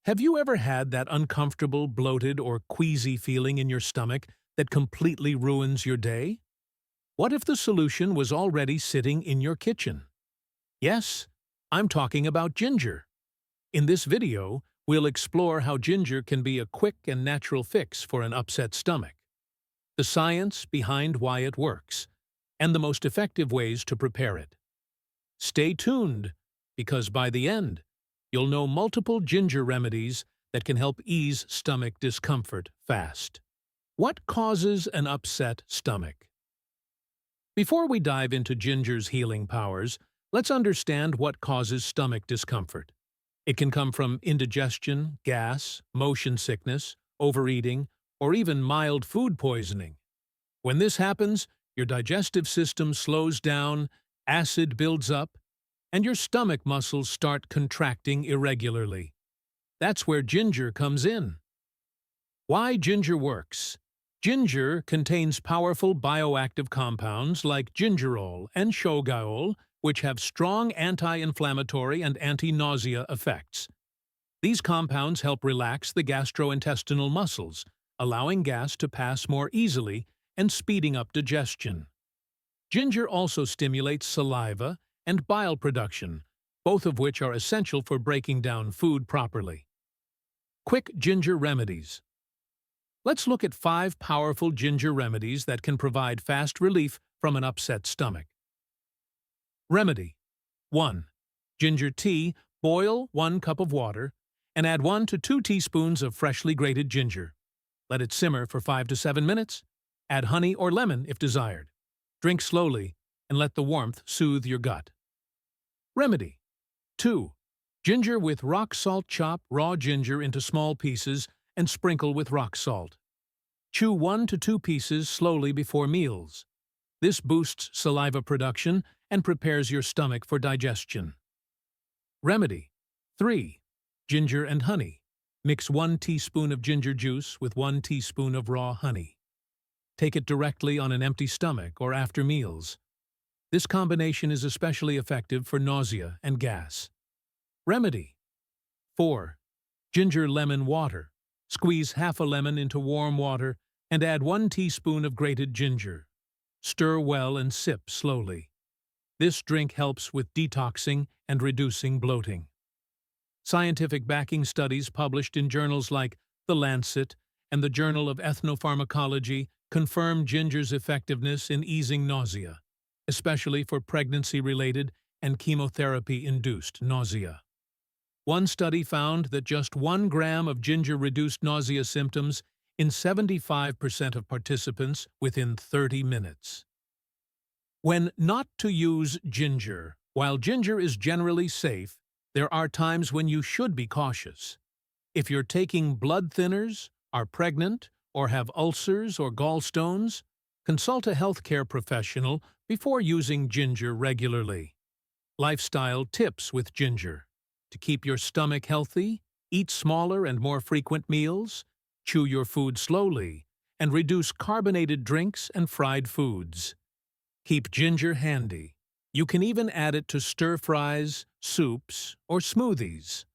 Have you ever had that uncomfortable, bloated, or queasy feeling in your stomach that completely ruins your day? What if the solution was already sitting in your kitchen? Yes, I'm talking about ginger. In this video, we'll explore how ginger can be a quick and natural fix for an upset stomach, the science behind why it works, and the most effective ways to prepare it. Stay tuned, because by the end, you'll know multiple ginger remedies that can help ease stomach discomfort fast. What causes an upset stomach? Before we dive into ginger's healing powers, let's understand what causes stomach discomfort. It can come from indigestion, gas, motion sickness, overeating, or even mild food poisoning. When this happens, your digestive system slows down, acid builds up, and your stomach muscles start contracting irregularly. That's where ginger comes in. Why ginger works? Ginger contains powerful bioactive compounds like gingerol and shogaol, which have strong anti-inflammatory and anti-nausea effects. These compounds help relax the gastrointestinal muscles, allowing gas to pass more easily and speeding up digestion. Ginger also stimulates saliva and bile production, both of which are essential for breaking down food properly. Quick ginger remedies. Let's look at 5 powerful ginger remedies that can provide fast relief from an upset stomach. Remedy 1. Ginger tea. Boil 1 cup of water and add 1 to 2 teaspoons of freshly grated ginger. Let it simmer for 5 to 7 minutes. Add honey or lemon if desired. Drink slowly and let the warmth soothe your gut. Remedy 2. Ginger with rock salt. Chop raw ginger into small pieces and sprinkle with rock salt. Chew 1 to 2 pieces slowly before meals. This boosts saliva production and prepares your stomach for digestion. Remedy 3. Ginger and honey. Mix 1 teaspoon of ginger juice with 1 teaspoon of raw honey. Take it directly on an empty stomach or after meals. This combination is especially effective for nausea and gas. Remedy 4. Ginger lemon water. Squeeze half a lemon into warm water and add 1 teaspoon of grated ginger. Stir well and sip slowly. This drink helps with detoxing and reducing bloating. Scientific backing studies published in journals like The Lancet and the Journal of Ethnopharmacology confirm ginger's effectiveness in easing nausea, especially for pregnancy-related and chemotherapy-induced nausea. One study found that just 1 gram of ginger reduced nausea symptoms in 75% of participants within 30 minutes. When not to use ginger. While ginger is generally safe, there are times when you should be cautious. If you're taking blood thinners, are pregnant, or have ulcers or gallstones, consult a healthcare professional before using ginger regularly. Lifestyle tips with ginger. To keep your stomach healthy, eat smaller and more frequent meals, chew your food slowly, and reduce carbonated drinks and fried foods. Keep ginger handy. You can even add it to stir-fries, soups, or smoothies.